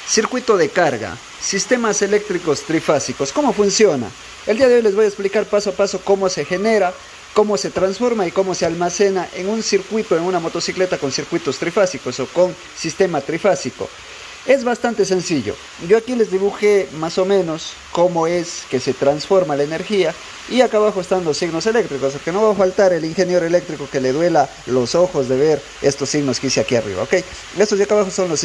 Circuito de carga, sistemas eléctricos trifásicos. ¿Cómo funciona? El día de hoy les voy a explicar paso a paso cómo se genera, cómo se transforma y cómo se almacena en un circuito, en una motocicleta con circuitos trifásicos o con sistema trifásico. Es bastante sencillo. Yo aquí les dibujé más o menos cómo es que se transforma la energía y acá abajo están los signos eléctricos, porque no va a faltar el ingeniero eléctrico que le duela los ojos de ver estos signos que hice aquí arriba, ¿ok? Estos de acá abajo son los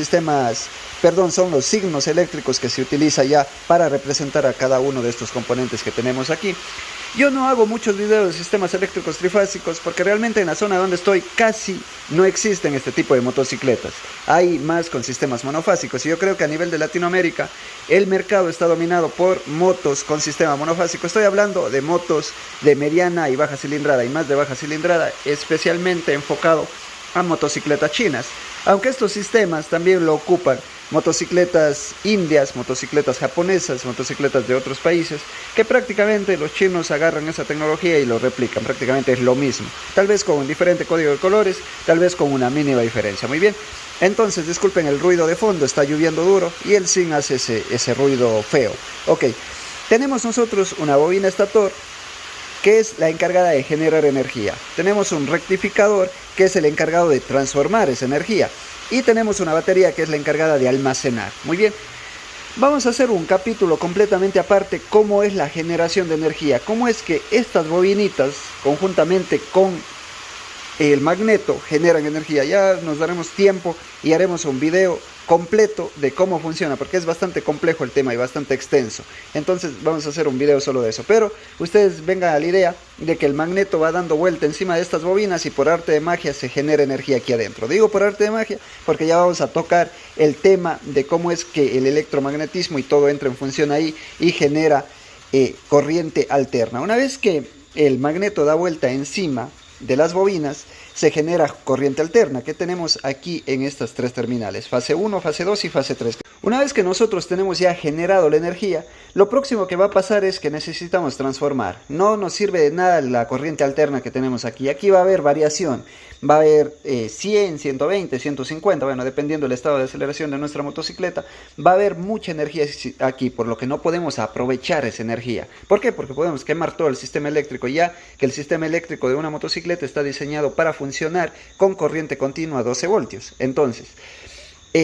son los signos eléctricos que se utiliza ya para representar a cada uno de estos componentes que tenemos aquí. Yo no hago muchos videos de sistemas eléctricos trifásicos porque realmente en la zona donde estoy casi no existen este tipo de motocicletas. Hay más con sistemas monofásicos y yo creo que a nivel de Latinoamérica el mercado está dominado por motos con sistema monofásico. Estoy hablando de motos de mediana y baja cilindrada y más de baja cilindrada, especialmente enfocado a motocicletas chinas. Aunque estos sistemas también lo ocupan motocicletas indias, motocicletas japonesas, motocicletas de otros países, que prácticamente los chinos agarran esa tecnología y lo replican, prácticamente es lo mismo, tal vez con un diferente código de colores, tal vez con una mínima diferencia. Muy bien, entonces disculpen el ruido de fondo, está lloviendo duro y el zinc hace ese ruido feo. Ok, tenemos nosotros una bobina estator que es la encargada de generar energía. Tenemos un rectificador que es el encargado de transformar esa energía. Y tenemos una batería que es la encargada de almacenar. Muy bien, vamos a hacer un capítulo completamente aparte, cómo es la generación de energía. Cómo es que estas bobinitas, conjuntamente con el magneto, generan energía. Ya nos daremos tiempo y haremos un video completo de cómo funciona, porque es bastante complejo el tema y bastante extenso. Entonces vamos a hacer un video solo de eso. Pero ustedes vengan a la idea de que el magneto va dando vuelta encima de estas bobinas y por arte de magia se genera energía aquí adentro. Digo por arte de magia porque ya vamos a tocar el tema de cómo es que el electromagnetismo y todo entra en función ahí y genera corriente alterna. Una vez que el magneto da vuelta encima de las bobinas, se genera corriente alterna que tenemos aquí en estas tres terminales, fase 1, fase 2 y fase 3. Una vez que nosotros tenemos ya generado la energía, lo próximo que va a pasar es que necesitamos transformar. No nos sirve de nada la corriente alterna que tenemos aquí. Aquí va a haber variación. Va a haber 100, 120, 150, bueno, dependiendo del estado de aceleración de nuestra motocicleta, va a haber mucha energía aquí, por lo que no podemos aprovechar esa energía. ¿Por qué? Porque podemos quemar todo el sistema eléctrico, ya que el sistema eléctrico de una motocicleta está diseñado para funcionar con corriente continua a 12 voltios. Entonces,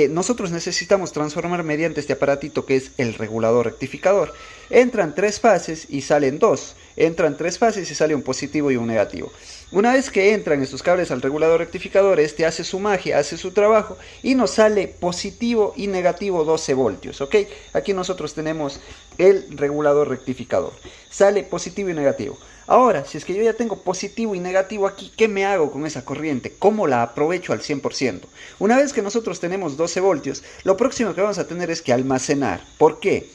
nosotros necesitamos transformar mediante este aparatito que es el regulador rectificador. Entran tres fases y salen dos. Entran tres fases y sale un positivo y un negativo. Una vez que entran estos cables al regulador rectificador, este hace su magia, hace su trabajo y nos sale positivo y negativo 12 voltios. ¿Ok? Aquí nosotros tenemos el regulador rectificador. Sale positivo y negativo. Ahora, si es que yo ya tengo positivo y negativo aquí, ¿qué me hago con esa corriente? ¿Cómo la aprovecho al 100%? Una vez que nosotros tenemos 12 voltios, lo próximo que vamos a tener es que almacenar. ¿Por qué?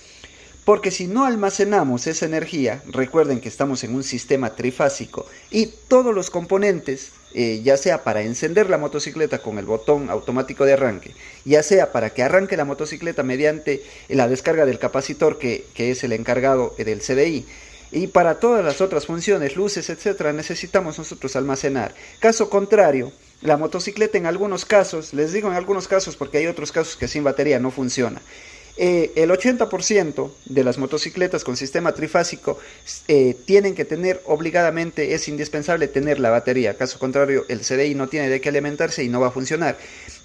Porque si no almacenamos esa energía, recuerden que estamos en un sistema trifásico y todos los componentes, ya sea para encender la motocicleta con el botón automático de arranque, ya sea para que arranque la motocicleta mediante la descarga del capacitor que es el encargado del CDI, y para todas las otras funciones, luces, etcétera, necesitamos nosotros almacenar. Caso contrario, la motocicleta en algunos casos, les digo en algunos casos porque hay otros casos que sin batería no funciona. El 80% de las motocicletas con sistema trifásico tienen que tener obligadamente, es indispensable tener la batería. Caso contrario, el CDI no tiene de qué alimentarse y no va a funcionar.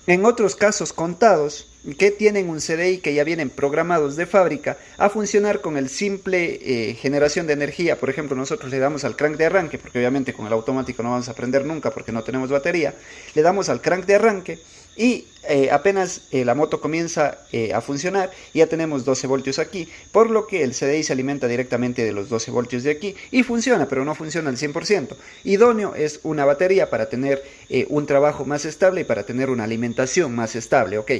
En otros casos contados, que tienen un CDI que ya vienen programados de fábrica a funcionar con el simple generación de energía. Por ejemplo, nosotros le damos al crank de arranque, porque obviamente con el automático no vamos a prender nunca porque no tenemos batería. Le damos al crank de arranque y apenas la moto comienza a funcionar, ya tenemos 12 voltios aquí, por lo que el CDI se alimenta directamente de los 12 voltios de aquí y funciona, pero no funciona al 100%. Idóneo es una batería para tener un trabajo más estable y para tener una alimentación más estable, ¿ok?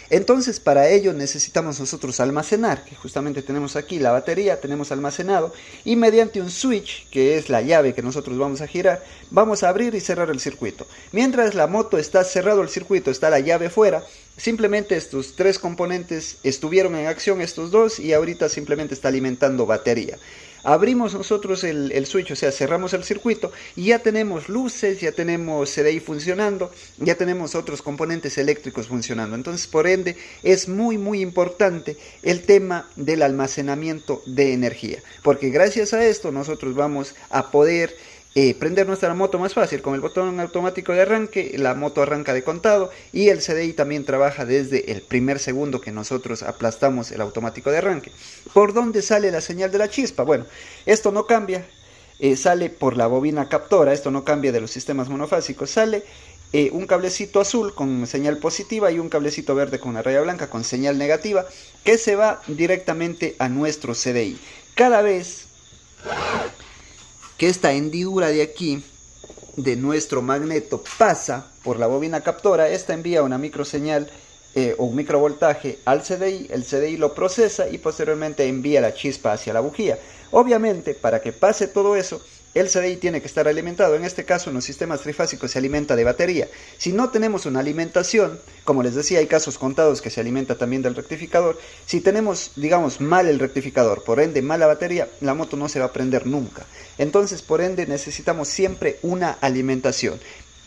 Entonces para ello necesitamos nosotros almacenar, que justamente tenemos aquí la batería, tenemos almacenado, y mediante un switch, que es la llave que nosotros vamos a girar, vamos a abrir y cerrar el circuito. Mientras la moto está cerrado el circuito, está la llave fuera, simplemente estos tres componentes estuvieron en acción, estos dos, y ahorita simplemente está alimentando batería. Abrimos nosotros el switch, o sea, cerramos el circuito y ya tenemos luces, ya tenemos CDI funcionando, ya tenemos otros componentes eléctricos funcionando. Entonces, por ende, es muy importante el tema del almacenamiento de energía, porque gracias a esto nosotros vamos a poder prender nuestra moto más fácil. Con el botón automático de arranque, la moto arranca de contado y el CDI también trabaja desde el primer segundo que nosotros aplastamos el automático de arranque. ¿Por dónde sale la señal de la chispa? Bueno, esto no cambia, sale por la bobina captora, esto no cambia de los sistemas monofásicos, sale un cablecito azul con señal positiva y un cablecito verde con una raya blanca con señal negativa, que se va directamente a nuestro CDI. Cada vez que esta hendidura de aquí de nuestro magneto pasa por la bobina captora, esta envía una microseñal o un microvoltaje al CDI, el CDI lo procesa y posteriormente envía la chispa hacia la bujía. Obviamente, para que pase todo eso, el CDI tiene que estar alimentado. En este caso, en los sistemas trifásicos se alimenta de batería. Si no tenemos una alimentación, como les decía, hay casos contados que se alimenta también del rectificador. Si tenemos, digamos, mal el rectificador, por ende mala batería, la moto no se va a prender nunca. Entonces, por ende, necesitamos siempre una alimentación.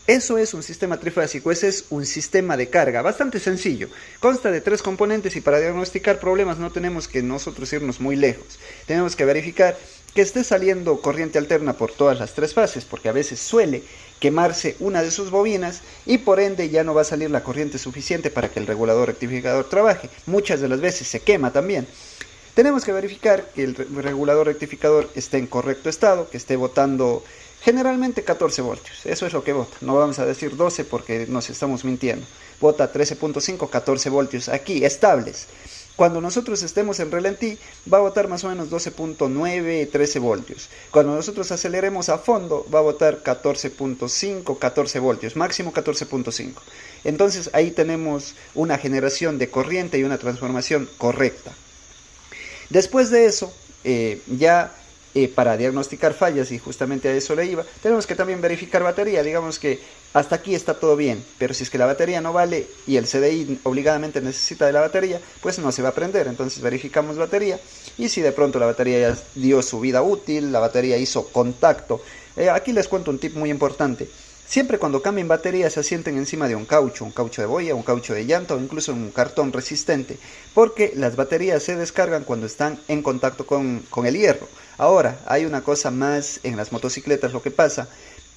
Eso es un sistema trifásico, ese es un sistema de carga bastante sencillo. Consta de 3 componentes y para diagnosticar problemas no tenemos que nosotros irnos muy lejos. Tenemos que verificar que esté saliendo corriente alterna por todas las 3 fases, porque a veces suele quemarse una de sus bobinas y por ende ya no va a salir la corriente suficiente para que el regulador rectificador trabaje. Muchas de las veces se quema también. Tenemos que verificar que el regulador rectificador esté en correcto estado, que esté botando generalmente 14 voltios, eso es lo que bota, no vamos a decir 12 porque nos estamos mintiendo. Bota 13.5, 14 voltios aquí, estables. Cuando nosotros estemos en ralentí, va a botar más o menos 12.9, 13 voltios. Cuando nosotros aceleremos a fondo, va a botar 14.5, 14 voltios, máximo 14.5. Entonces ahí tenemos una generación de corriente y una transformación correcta. Después de eso, para diagnosticar fallas, y justamente a eso le iba, tenemos que también verificar batería. Digamos que hasta aquí está todo bien, pero si es que la batería no vale y el CDI obligadamente necesita de la batería, pues no se va a prender. Entonces verificamos batería y si de pronto la batería ya dio su vida útil, la batería hizo contacto. Aquí les cuento un tip muy importante. Siempre cuando cambien baterías se asienten encima de un caucho de boya, un caucho de llanta o incluso un cartón resistente, porque las baterías se descargan cuando están en contacto con el hierro. Ahora, hay una cosa más en las motocicletas, lo que pasa,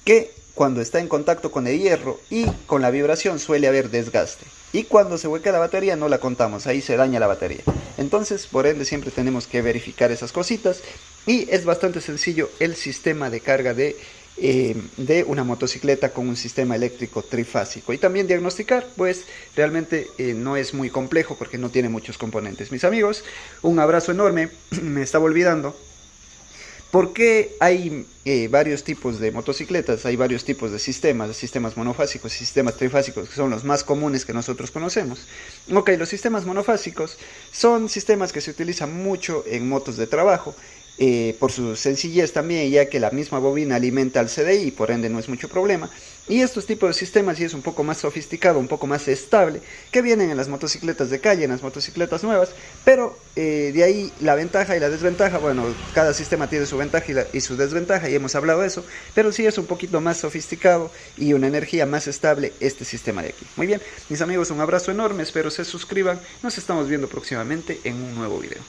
que cuando está en contacto con el hierro y con la vibración suele haber desgaste. Y cuando se hueca la batería no la contamos, ahí se daña la batería. Entonces, por ende, siempre tenemos que verificar esas cositas y es bastante sencillo el sistema de carga de una motocicleta con un sistema eléctrico trifásico. Y también diagnosticar, pues realmente no es muy complejo porque no tiene muchos componentes. Mis amigos, un abrazo enorme. Me estaba olvidando. ¿Por qué hay varios tipos de motocicletas? Hay varios tipos de sistemas monofásicos y sistemas trifásicos, que son los más comunes que nosotros conocemos. Ok, los sistemas monofásicos son sistemas que se utilizan mucho en motos de trabajo, por su sencillez también, ya que la misma bobina alimenta al CDI y por ende no es mucho problema. Y estos tipos de sistemas sí es un poco más sofisticado, un poco más estable, que vienen en las motocicletas de calle, en las motocicletas nuevas, pero de ahí la ventaja y la desventaja. Bueno, cada sistema tiene su ventaja y su desventaja, y hemos hablado de eso, pero sí es un poquito más sofisticado y una energía más estable este sistema de aquí. Muy bien, mis amigos, un abrazo enorme, espero se suscriban, nos estamos viendo próximamente en un nuevo video.